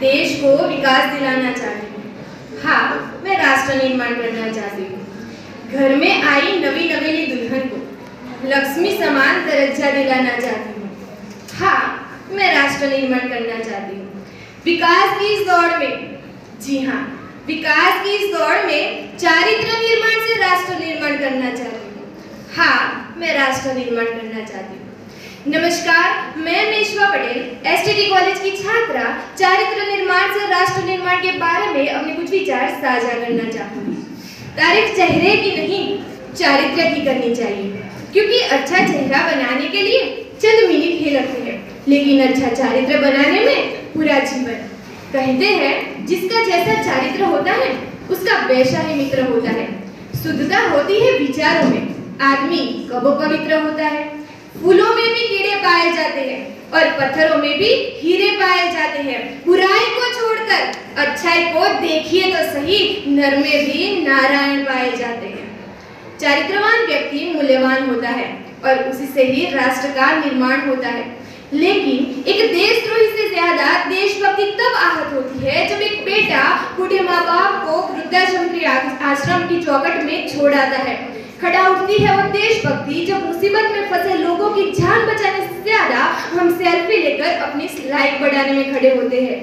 देश को विकास दिलाना चाहती हूँ। हाँ, मैं राष्ट्र निर्माण करना चाहती हूँ। घर में आई नवी नवेली दुल्हन को लक्ष्मी समान दर्जा दिलाना चाहती हूँ। हाँ, मैं राष्ट्र निर्माण करना चाहती हूँ। विकास की इस दौड़ में, जी हाँ, विकास की इस दौड़ में चारित्र निर्माण से राष्ट्र निर्माण करना चाहती हूँ। हाँ, मैं राष्ट्र निर्माण करना चाहती हूँ। नमस्कार, मैं मेश्वा पटेल, एसटीटी कॉलेज की छात्रा, चारित्र निर्माण से राष्ट्र निर्माण के बारे में अपने कुछ विचार साझा करना चाहूँगी। तारीफ चेहरे की नहीं, चारित्र की करनी चाहिए, क्योंकि अच्छा चेहरा बनाने के लिए चंद मिनट ही लगते हैं, लेकिन अच्छा चारित्र बनाने में पूरा जीवन। कहते हैं जिसका जैसा चारित्र होता है उसका वैसा ही मित्र होता है। शुद्धता होती है विचारों में, आदमी कब पवित्र होता है। फूलों में भी कीड़े पाए जाते हैं और पत्थरों में भी हीरे पाए जाते हैं। बुराई को छोड़कर अच्छाई को देखिए तो सही, नर में भी नारायण पाए जाते हैं। चारित्रवान व्यक्ति मूल्यवान होता है और उसी से ही राष्ट्र का निर्माण होता है। लेकिन एक देशद्रोही से ज्यादा देशभक्ति तब आहत होती है जब एक बेटा बूढ़े माँ बाप को वृद्धाश्रम की चौखट में छोड़ आता है। खड़ा उठती है वो देशभक्ति जब मुसीबत में फंसे लोगों की जान बचाने से ज्यादा हम सेल्फी लेकर अपनी लाइक बढ़ाने में खड़े होते हैं।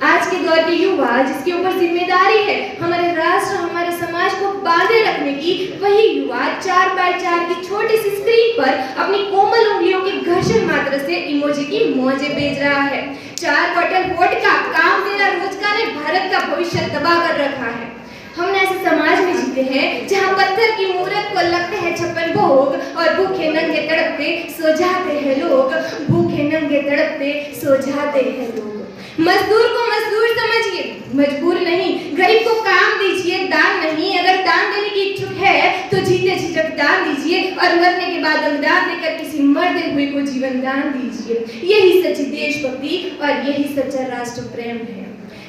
आज के दौर के युवा जिसके ऊपर जिम्मेदारी है हमारे राष्ट्र हमारे समाज को बांधे रखने की, वही युवा 4x4 की छोटी सी स्क्रीन पर अपनी कोमल उंगलियों के घर्षण मात्र से इमोजी की मौजें भेज रहा है। 4 बोतल वोडका काम देना रोजगार ने भारत का भविष्य तबाह कर रखा है। हम ऐसे समाज में जीते हैं जहाँ पत्थर की मूर्त को लगते हैं 56 भोग और भूखे नंगे तड़पते सो जाते हैं लोग। भूखे नंगे तड़पते सो जाते हैं लोग। मजदूर को मजदूर समझिए, मजबूर नहीं। गरीब को काम दीजिए, दान नहीं। अगर दान देने की इच्छुक है तो जीते झिझक दान दीजिए और मरने के बाद अनुदान देकर किसी मरते हुए को जीवन दान दीजिए। यही सच्ची देशभक्ति और यही सच्चा राष्ट्र प्रेम है।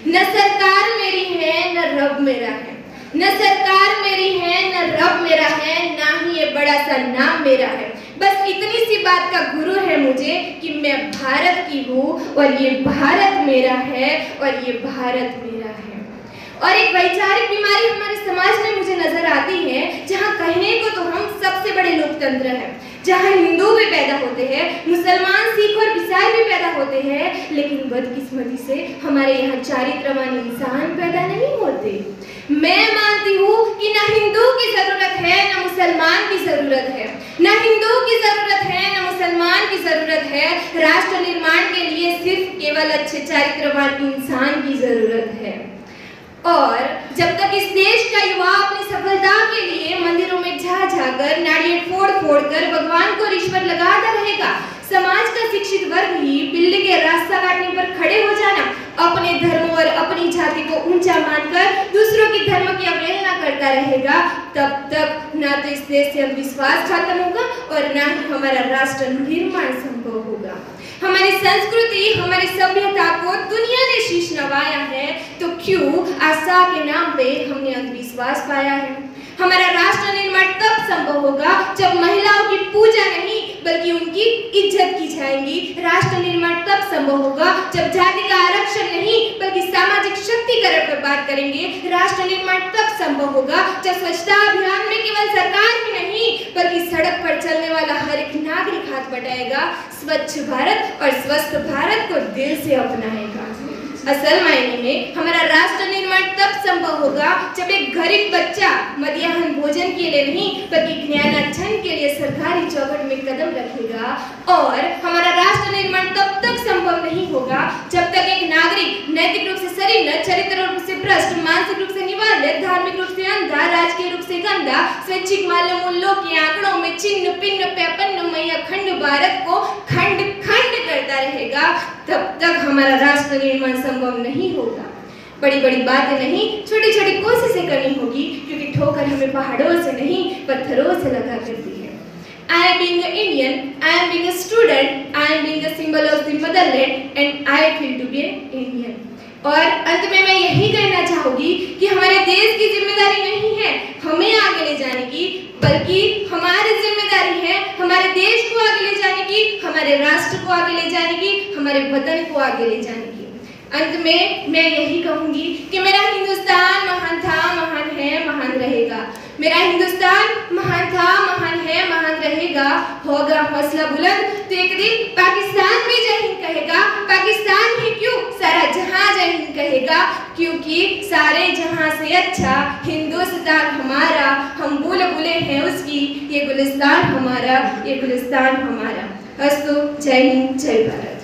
न सरकार मेरी है न रब मेरा है, न सरकार मेरी है न रब मेरा है, ना ही ये बड़ा सा नाम मेरा है। बस इतनी सी बात का गुरु है मुझे कि मैं भारत की हूँ और ये भारत मेरा है और ये भारत मेरा है। और एक वैचारिक बीमारी हमारे समाज में मुझे नजर आती है जहाँ कहने को तो हम सबसे बड़े लोकतंत्र हैं, जहाँ हिंदू भी पैदा होते हैं, मुसलमान, सिख और ईसाई भी पैदा होते हैं, लेकिन बदकिस्मती से हमारे यहाँ चारित्रवान इंसान पैदा नहीं होते। मैं मानती हूँ कि न हिंदू की जरूरत है न मुसलमान की जरूरत है, न हिंदू की जरूरत है न मुसलमान की जरूरत है। राष्ट्र निर्माण के लिए सिर्फ केवल अच्छे चारित्रवान इंसान की जरूरत है। और जब तक इस देश का युवा अपनी सफलता के लिए मंदिरों में जा जाकर नारियल फोड़ फोड़ कर भगवान को रिश्वत लगाता रहेगा, समाज का शिक्षित वर्ग ही बिल्ली के रास्ता काटने पर खड़े हो जाना, अपने धर्म और अपनी जाति को ऊंचा मानकर दूसरों के धर्म की अवहेलना करता रहेगा, तब तक ना तो इस देश से अंधविश्वास खत्म होगा और ना ही हमारा राष्ट्र निर्माण संभव होगा। हमारी संस्कृति, हमारी सभ्यता को दुनिया ने शीश नवाया है, तो क्यों आशा के नाम पे हमने अंधविश्वास पाया है। हमारा राष्ट्र निर्माण तब संभव होगा जब महिलाओं की पूजा नहीं बल्कि उनकी इज्जत की जाएगी। राष्ट्र निर्माण तब संभव होगा जब जाति का आरक्षण नहीं बल्कि सामाजिक शक्तिकरण पर बात करेंगे। राष्ट्र निर्माण तब संभव होगा जब स्वच्छता अभियान में केवल सरकार ही नहीं बल्कि सड़क पर चलने वाला हर एक नागरिक हाथ बटाएगा, स्वच्छ भारत और स्वस्थ भारत को दिल से अपनाएगा। असल मायने में हमारा राष्ट्र निर्माण तब संभव होगा जब एक गरीब बच्चा मध्याह्न भोजन के लिए नहीं बल्कि ज्ञानार्जन के लिए सरकारी चौखट में कदम रखेगा। और हमारा राष्ट्र निर्माण तब तक संभव नहीं होगा जब तक एक नागरिक नैतिक रूप से शरीर, चरित्र रूप से भ्रष्ट, मानसिक रूप से निवाल्य, धार्मिक रूप से अंधा, राजकीय रूप से गंदा, स्वैच्छिक मूल्यों के आंकड़ों में चिन्ह पिन्न पैपन्न मैया खंड भारत को खंड खंड करता रहेगा, तब तक हमारा राष्ट्र निर्माण संभव नहीं होगा। बड़ी बड़ी बातें नहीं, छोटी छोटी कोशिशें करनी होगी, क्योंकि ठोकर हमें पहाड़ों से नहीं पत्थरों से लगा करती है। I am being an Indian, I am being a student, I am being a symbol of the motherland and I feel to be an Indian। और अंत में मैं यही कहना चाहूँगी कि हमारे देश की जिम्मेदारी नहीं है हमें आगे ले जाने की, बल्कि हमारी जिम्मेदारी है हमारे देश को आगे ले जाने की, हमारे राष्ट्र को आगे ले जाने की, हमारे वतन को आगे ले जाने की। अंत में मैं यही कहूँगी कि मेरा हिंदुस्तान महान था, महान है, महान रहेगा। मेरा हिंदुस्तान महान था, महान है, महान रहेगा। होगा हौसला बुलंद तो एक दिन पाकिस्तान भी जय हिंद कहेगा। पाकिस्तान ही क्यों, सारा जहां जय हिंद कहेगा, क्योंकि सारे जहां से अच्छा हिंदुस्तान हमारा, हम बुलबुले हैं उसकी, ये गुलिस्तान हमारा, ये गुलिस्तान हमारा। अस्तु, जय हिंद, जय भारत।